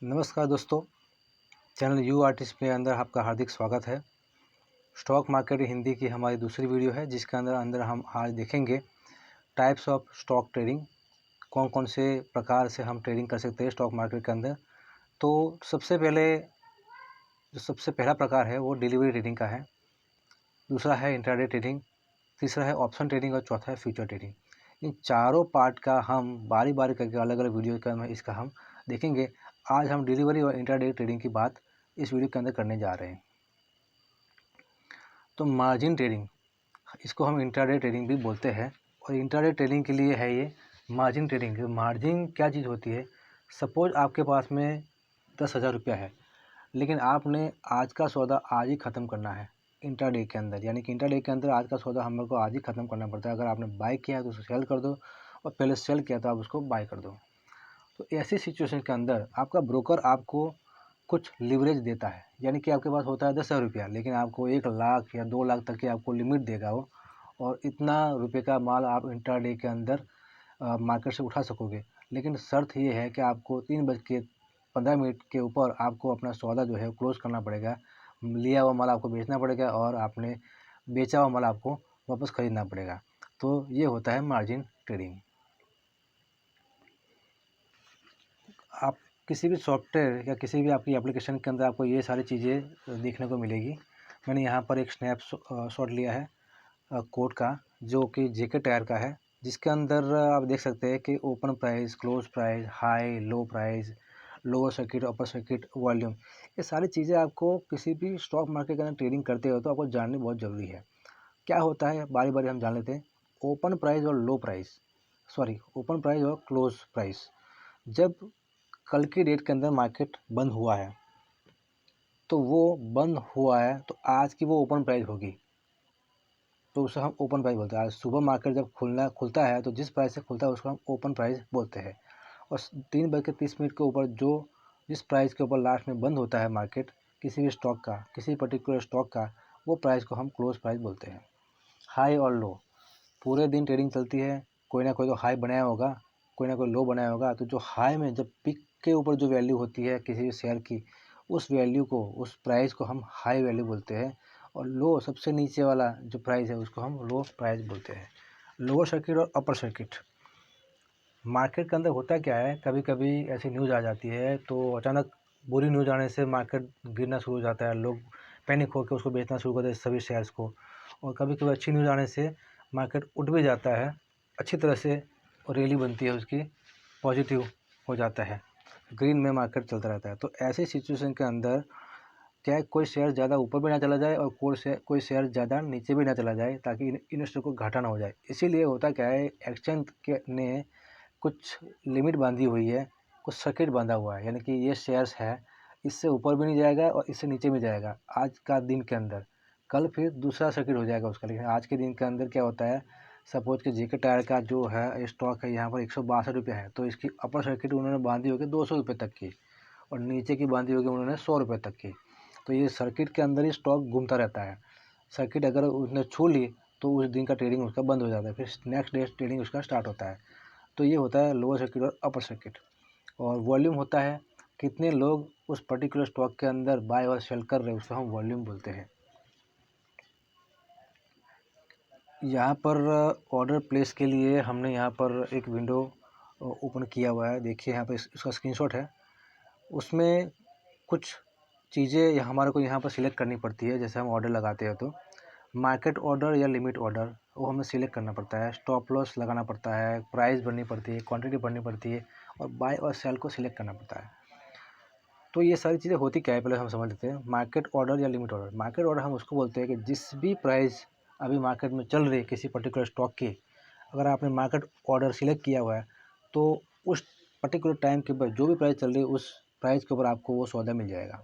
नमस्कार दोस्तों, channel you artist में अंदर आपका हार्दिक स्वागत है। स्टॉक मार्केट हिंदी की हमारी दूसरी वीडियो है जिसके अंदर हम आज देखेंगे टाइप्स ऑफ स्टॉक ट्रेडिंग, कौन कौन से प्रकार से हम ट्रेडिंग कर सकते हैं स्टॉक मार्केट के अंदर। तो सबसे पहला प्रकार है वो डिलीवरी ट्रेडिंग का है, दूसरा है इंट्राडे ट्रेडिंग, तीसरा है ऑप्शन ट्रेडिंग और चौथा है फ्यूचर ट्रेडिंग। इन चारों पार्ट का हम बारी बारी करके अलग अलग वीडियो का इसका हम देखेंगे। आज हम डिलीवरी और इंट्राडे ट्रेडिंग की बात इस वीडियो के अंदर करने जा रहे हैं। तो मार्जिन ट्रेडिंग, इसको हम इंट्राडे ट्रेडिंग भी बोलते हैं। और इंट्राडे ट्रेडिंग के लिए है ये मार्जिन ट्रेडिंग। मार्जिन क्या चीज़ होती है? सपोज आपके पास में 10,000 रुपया है, लेकिन आपने आज का सौदा आज ही ख़त्म करना है इंट्राडे के अंदर, यानी कि इंट्राडे के अंदर आज का सौदा हम लोग को आज ही ख़त्म करना पड़ता है। अगर आपने बाय किया है तो उसको सेल कर दो, और पहले सेल किया तो आप उसको बाय कर दो। तो ऐसी सिचुएशन के अंदर आपका ब्रोकर आपको कुछ लिवरेज देता है, यानी कि आपके पास होता है 10,000 रुपया, लेकिन आपको 1 लाख या 2 लाख तक की आपको लिमिट देगा वो, और इतना रुपये का माल आप इंट्राडे के अंदर मार्केट से उठा सकोगे। लेकिन शर्त ये है कि आपको 3:15 के ऊपर आपको अपना सौदा जो है क्लोज करना पड़ेगा। लिया हुआ माल आपको बेचना पड़ेगा और आपने बेचा हुआ माल आपको वापस ख़रीदना पड़ेगा। तो ये होता है मार्जिन ट्रेडिंग। आप किसी भी सॉफ्टवेयर या किसी भी आपकी एप्लीकेशन के अंदर आपको ये सारी चीज़ें देखने को मिलेगी। मैंने यहाँ पर एक शॉट लिया है कोड का, जो कि जेके टायर का है, जिसके अंदर आप देख सकते हैं कि open price, close price, high low price, lower circuit, upper circuit, volume, ये सारी चीज़ें आपको किसी भी स्टॉक मार्केट के अंदर ट्रेडिंग करते हो तो आपको जाननी बहुत ज़रूरी है। क्या होता है बारी बारी हम जान लेते हैं। ओपन प्राइस और ओपन प्राइस और क्लोज प्राइस, जब कल की डेट के अंदर मार्केट बंद हुआ है तो वो बंद हुआ है तो आज की वो ओपन प्राइस होगी, तो उसे हम ओपन प्राइस बोलते हैं। आज सुबह मार्केट जब खुलता है तो जिस प्राइस से खुलता है उसको हम ओपन प्राइस बोलते हैं। और 3:30 के ऊपर जो जिस प्राइस के ऊपर लास्ट में बंद होता है मार्केट किसी भी स्टॉक का, किसी पर्टिकुलर स्टॉक का, वो प्राइस को हम क्लोज प्राइस बोलते हैं। हाई और लो, पूरे दिन ट्रेडिंग चलती है, कोई ना कोई तो हाई बनाया होगा, कोई ना कोई लो बनाया होगा। तो जो हाई में जब पिक के ऊपर जो वैल्यू होती है किसी भी शेयर की, उस वैल्यू को, उस प्राइस को हम हाई वैल्यू बोलते हैं। और लो, सबसे नीचे वाला जो प्राइस है उसको हम लो प्राइस बोलते हैं। लोअर सर्किट और अपर सर्किट, मार्केट के अंदर होता क्या है, कभी कभी ऐसी न्यूज़ आ जाती है तो अचानक बुरी न्यूज़ आने से मार्केट गिरना शुरू हो जाता है, लोग पैनिक होकर उसको बेचना शुरू कर देते सभी शेयर्स को। और कभी कभी अच्छी न्यूज़ आने से मार्केट उठ भी जाता है अच्छी तरह से, और रैली बनती है उसकी, पॉजिटिव हो जाता है, ग्रीन में मार्केट चलता रहता है। तो ऐसी सिचुएशन के अंदर क्या है, कोई शेयर ज़्यादा ऊपर भी ना चला जाए और कोई शेयर ज़्यादा नीचे भी ना चला जाए, ताकि इन्वेस्टर को घाटा ना हो जाए। इसीलिए होता क्या है, एक्सचेंज के ने कुछ लिमिट बांधी हुई है, कुछ सर्किट बांधा हुआ है, यानी कि ये शेयर्स है, इससे ऊपर भी नहीं जाएगा और इससे नीचे भी जाएगा आज का दिन के अंदर। कल फिर दूसरा सर्किट हो जाएगा उसका, लेकिन आज के दिन के अंदर क्या होता है, सपोज कि जेके टायर का जो है स्टॉक है यहाँ पर 162 रुपये है, तो इसकी अपर सर्किट उन्होंने बांधी होगी 200 रुपये तक की, और नीचे की बांधी होगी उन्होंने 100 रुपये तक की। तो ये सर्किट के अंदर ही स्टॉक घूमता रहता है। सर्किट अगर उसने छू ली तो उस दिन का ट्रेडिंग उसका बंद हो जाता है, फिर नेक्स्ट डे ट्रेडिंग उसका स्टार्ट होता है। तो ये होता है लोअर सर्किट और अपर सर्किट। और वॉल्यूम होता है, कितने लोग उस पर्टिकुलर स्टॉक के अंदर बाय और सेल कर रहे हैं, उसको हम वॉल्यूम बोलते हैं। यहाँ पर ऑर्डर प्लेस के लिए हमने यहाँ पर एक विंडो ओपन किया हुआ है, देखिए यहाँ पर इसका स्क्रीनशॉट है। उसमें कुछ चीज़ें हमारे को यहाँ पर सिलेक्ट करनी पड़ती है। जैसे हम ऑर्डर लगाते हैं तो मार्केट ऑर्डर या लिमिट ऑर्डर, वो हमें सिलेक्ट करना पड़ता है, स्टॉप लॉस लगाना पड़ता है, प्राइस भरनी पड़ती है, क्वांटिटी भरनी पड़ती है, और बाय और सेल को सिलेक्ट करना पड़ता है। तो ये सारी चीज़ें होती क्या है, पहले हम समझ लेते हैं। मार्केट ऑर्डर या लिमिट ऑर्डर, मार्केट ऑर्डर हम उसको बोलते हैं कि जिस भी प्राइस अभी मार्केट में चल रही है किसी पर्टिकुलर स्टॉक की, अगर आपने मार्केट ऑर्डर सिलेक्ट किया हुआ है तो उस पर्टिकुलर टाइम के ऊपर जो भी प्राइस चल रही है उस प्राइस के ऊपर आपको वो सौदा मिल जाएगा।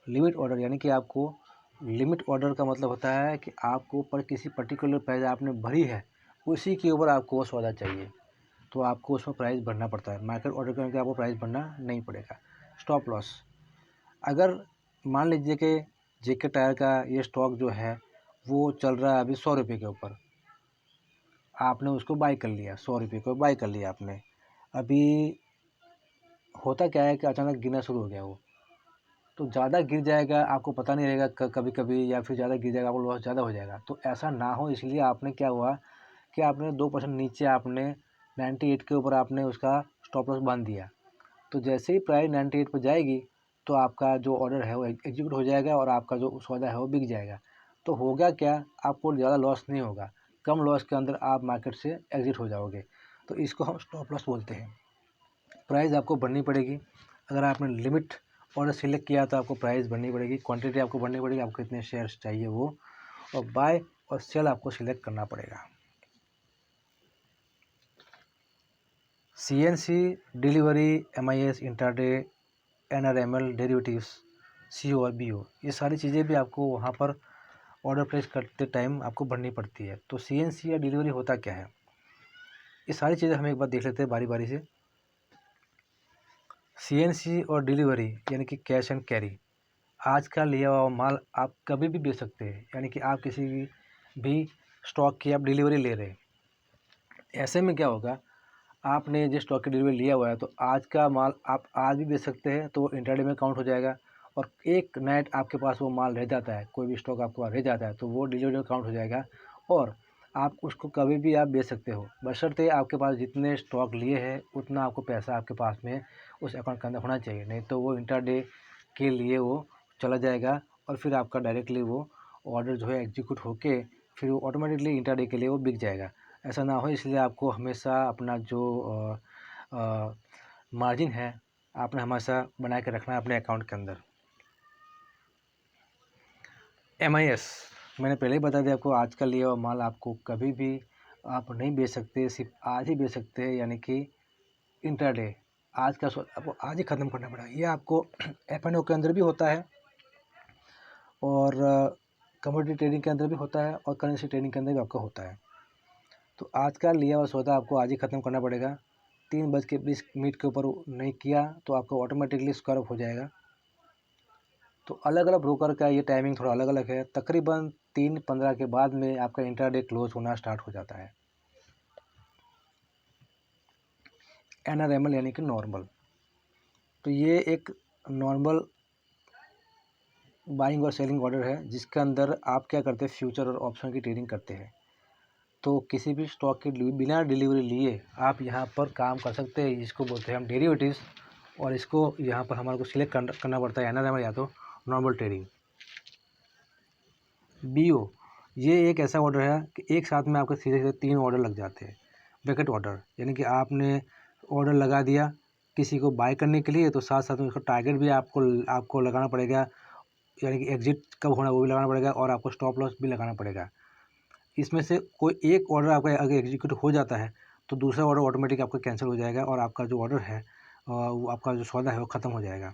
लिमिट ऑर्डर यानी कि आपको, लिमिट ऑर्डर का मतलब होता है कि आपको पर किसी पर्टिकुलर प्राइस आपने भरी है, उसी के ऊपर आपको वो सौदा चाहिए, तो आपको उसमें प्राइस भरना पड़ता है। मार्केट ऑर्डर करने के आपको प्राइस भरना नहीं पड़ेगा। स्टॉप लॉस, अगर मान लीजिए कि जेके टायर का ये स्टॉक जो है वो चल रहा है अभी 100 रुपये के ऊपर, आपने उसको बाई कर लिया, 100 रुपये को बाई कर लिया आपने। अभी होता क्या है कि अचानक गिरना शुरू हो गया वो, तो ज़्यादा गिर जाएगा, आपको पता नहीं रहेगा कभी कभी, या फिर ज़्यादा गिर जाएगा, आपको लॉस ज़्यादा हो जाएगा। तो ऐसा ना हो इसलिए आपने क्या हुआ कि आपने 2% नीचे आपने 98 के ऊपर आपने उसका स्टॉप लॉस बांध दिया। तो जैसे ही प्राइस 98 पर जाएगी तो आपका जो ऑर्डर है वो एग्जीक्यूट हो जाएगा और आपका जो सौदा है वो बिक जाएगा। तो होगा क्या, आपको ज़्यादा लॉस नहीं होगा, कम लॉस के अंदर आप मार्केट से एग्जिट हो जाओगे। तो इसको हम स्टॉप लॉस बोलते हैं। प्राइस आपको बढ़नी पड़ेगी। अगर आपने लिमिट ऑर्डर सिलेक्ट किया तो आपको प्राइस बढ़नी पड़ेगी, क्वांटिटी आपको बढ़नी पड़ेगी, आपको कितने शेयर्स चाहिए वो, और बाय और सेल आपको सिलेक्ट करना पड़ेगा। CNC delivery, MIS intraday, NRML derivatives, CO और BO, ये सारी चीज़ें भी आपको वहाँ पर ऑर्डर प्लेस करते टाइम आपको भरनी पड़ती है। तो CNC या डिलीवरी होता क्या है, ये सारी चीज़ें हम एक बार देख लेते हैं बारी बारी से। CNC और डिलीवरी यानी कि कैश एंड कैरी, आज का लिया हुआ माल आप कभी भी बेच सकते हैं, यानी कि आप किसी भी स्टॉक की आप डिलीवरी ले रहे हैं। ऐसे में क्या होगा, आपने जिस स्टॉक की डिलीवरी लिया हुआ है तो आज का माल आप आज भी बेच सकते हैं, तो वो इंट्राडे में काउंट हो जाएगा। और एक नाइट आपके पास वो माल रह जाता है, कोई भी स्टॉक आपके पास रह जाता है, तो वो डिलीवरी में काउंट हो जाएगा और आप उसको कभी भी आप बेच सकते हो, बशर्ते आपके पास जितने स्टॉक लिए हैं उतना आपको पैसा आपके पास में उस अकाउंट के अंदर होना चाहिए, नहीं तो वो इंट्राडे के लिए वो चला जाएगा और फिर आपका डायरेक्टली वो ऑर्डर जो है एग्जीक्यूट होके फिर वो ऑटोमेटिकली इंट्राडे के लिए वो बिक जाएगा। ऐसा ना हो इसलिए आपको हमेशा अपना जो मार्जिन है आपने हमेशा बना के रखना है अपने अकाउंट के अंदर। MIS मैंने पहले ही बता दिया आपको, आज का लिया हुआ माल आपको कभी भी आप नहीं बेच सकते, सिर्फ आज ही बेच सकते हैं, यानी कि इंट्राडे आज का आपको आज ही ख़त्म करना पड़ेगा। ये आपको F&O के अंदर भी होता है और कमोडिटी ट्रेडिंग के अंदर भी होता है और करेंसी ट्रेडिंग के अंदर भी आपका होता है। तो आज का लिया हुआ सौदा आपको आज ही ख़त्म करना पड़ेगा। 3:20 के ऊपर नहीं किया तो आपका ऑटोमेटिकली स्क्वायर ऑफ हो जाएगा। तो अलग अलग ब्रोकर का ये टाइमिंग थोड़ा अलग अलग है, तकरीबन 3:15 के बाद में आपका इंट्राडे क्लोज होना स्टार्ट हो जाता है। NRML यानी कि नॉर्मल, तो ये एक नॉर्मल बाइंग और सेलिंग ऑर्डर है जिसके अंदर आप क्या करते हैं, फ्यूचर और ऑप्शन की ट्रेडिंग करते हैं। तो किसी भी स्टॉक के बिना डिलीवरी लिए आप यहाँ पर काम कर सकते हैं, इसको बोलते हैं हम डेरिवेटिव्स, और इसको यहाँ पर हमारे को सिलेक्ट करना पड़ता है NRML या तो नॉर्मल ट्रेडिंग। BO ये एक ऐसा ऑर्डर है कि एक साथ में आपके सीधे सीधे 3 ऑर्डर लग जाते हैं, ब्रैकेट ऑर्डर, यानी कि आपने ऑर्डर लगा दिया किसी को बाय करने के लिए, तो साथ साथ में उसका टारगेट भी आपको लगाना पड़ेगा, यानी कि एग्जिट कब होना वो भी लगाना पड़ेगा और आपको स्टॉप लॉस भी लगाना पड़ेगा। इसमें से कोई एक ऑर्डर आपका अगर एग्जीक्यूट हो जाता है तो दूसरा ऑर्डर ऑटोमेटिक आपका कैंसिल हो जाएगा और आपका जो ऑर्डर है वो आपका जो सौदा है वो ख़त्म हो जाएगा।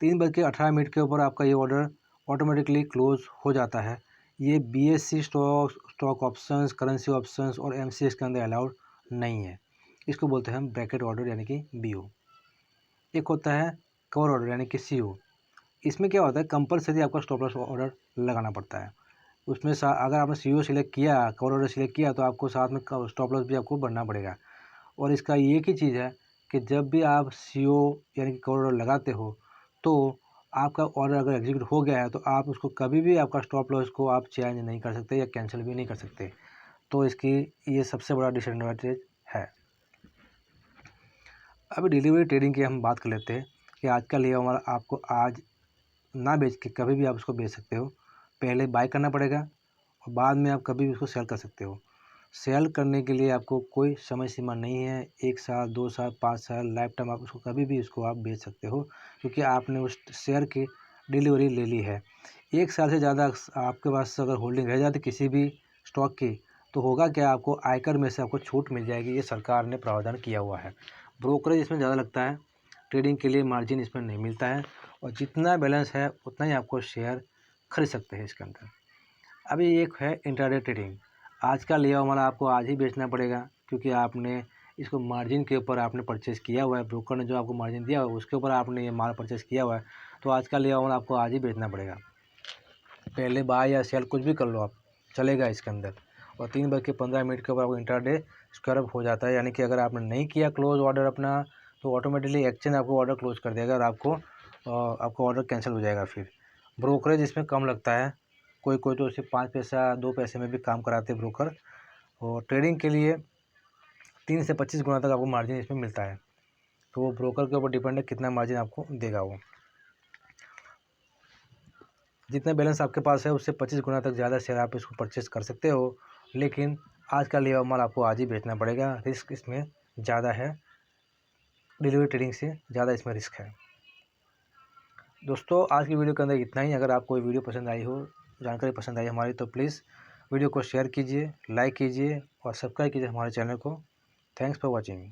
3:18 के ऊपर आपका ये ऑर्डर ऑटोमेटिकली क्लोज हो जाता है। ये BSE stock options, currency options और MCX के अंदर अलाउड नहीं है। इसको बोलते हैं हम ब्रैकेट ऑर्डर यानी कि BO। एक होता है कवर ऑर्डर यानी कि CO। इसमें क्या होता है, कंपलसरी आपका स्टॉप लॉस ऑर्डर लगाना पड़ता है। उसमें अगर आपने CO सिलेक्ट किया, कवर ऑर्डर सिलेक्ट किया, तो आपको साथ में स्टॉप लॉस भी आपको भरना पड़ेगा। और इसका एक ही चीज़ है कि जब भी आप CO यानी कि कवर ऑर्डर लगाते हो तो आपका ऑर्डर अगर एग्जीक्यूट हो गया है तो आप उसको कभी भी आपका स्टॉप लॉस को आप चेंज नहीं कर सकते या कैंसिल भी नहीं कर सकते। तो इसकी ये सबसे बड़ा डिसएडवांटेज है। अभी डिलीवरी ट्रेडिंग की हम बात कर लेते हैं कि आज का लिया हमारा आपको आज ना बेच के कभी भी आप उसको बेच सकते हो। पहले बाय करना पड़ेगा और बाद में आप कभी भी उसको सेल कर सकते हो। सेल करने के लिए आपको कोई समय सीमा नहीं है, 1 साल, 2 साल, 5 साल, लाइफ टाइम आप उसको कभी भी इसको आप बेच सकते हो, क्योंकि आपने उस शेयर की डिलीवरी ले ली है। 1 साल से ज़्यादा आपके पास अगर होल्डिंग रह जाती किसी भी स्टॉक की, तो होगा क्या, आपको आयकर में से आपको छूट मिल जाएगी। ये सरकार ने प्रावधान किया हुआ है। ब्रोकरेज इसमें ज़्यादा लगता है, ट्रेडिंग के लिए मार्जिन इसमें नहीं मिलता है और जितना बैलेंस है उतना ही आपको शेयर खरीद सकते हैं इसके अंदर। अभी एक है इंट्राडे ट्रेडिंग। आज का लिया हुआ माल आपको आज ही बेचना पड़ेगा, क्योंकि आपने इसको मार्जिन के ऊपर आपने परचेज़ किया हुआ है, ब्रोकर ने जो आपको मार्जिन दिया हुआ है उसके ऊपर आपने ये माल परचेज़ किया हुआ है, तो आज का लिया हुआ माल आपको आज ही बेचना पड़ेगा। पहले बाय या सेल कुछ भी कर लो आप, चलेगा इसके अंदर। और 3:15 के ऊपर आपको इंट्राडे स्क्वायर अप हो जाता है, यानी कि अगर आपने नहीं किया क्लोज ऑर्डर अपना तो ऑटोमेटिकली एक्सचेंज आपको ऑर्डर क्लोज कर देगा और आपको ऑर्डर कैंसिल हो जाएगा। फिर ब्रोकरेज इसमें कम लगता है, कोई कोई तो सिर्फ 5 पैसा 2 पैसे में भी काम कराते हैं ब्रोकर। और ट्रेडिंग के लिए 3 से 25 गुना तक आपको मार्जिन इसमें मिलता है। तो वो ब्रोकर के ऊपर डिपेंड है कितना मार्जिन आपको देगा वो। जितना बैलेंस आपके पास है उससे 25 गुना तक ज़्यादा शेयर आप इसको परचेस कर सकते हो, लेकिन आज का लिया हुआ माल आपको आज ही बेचना पड़ेगा। रिस्क इसमें ज़्यादा है, डिलीवरी ट्रेडिंग से ज़्यादा इसमें रिस्क है। दोस्तों आज की वीडियो के अंदर इतना ही। अगर आपको वीडियो पसंद आई हो, जानकारी पसंद आई हमारी, तो प्लीज़ वीडियो को शेयर कीजिए, लाइक कीजिए और सब्सक्राइब कीजिए हमारे चैनल को। Thanks for watching.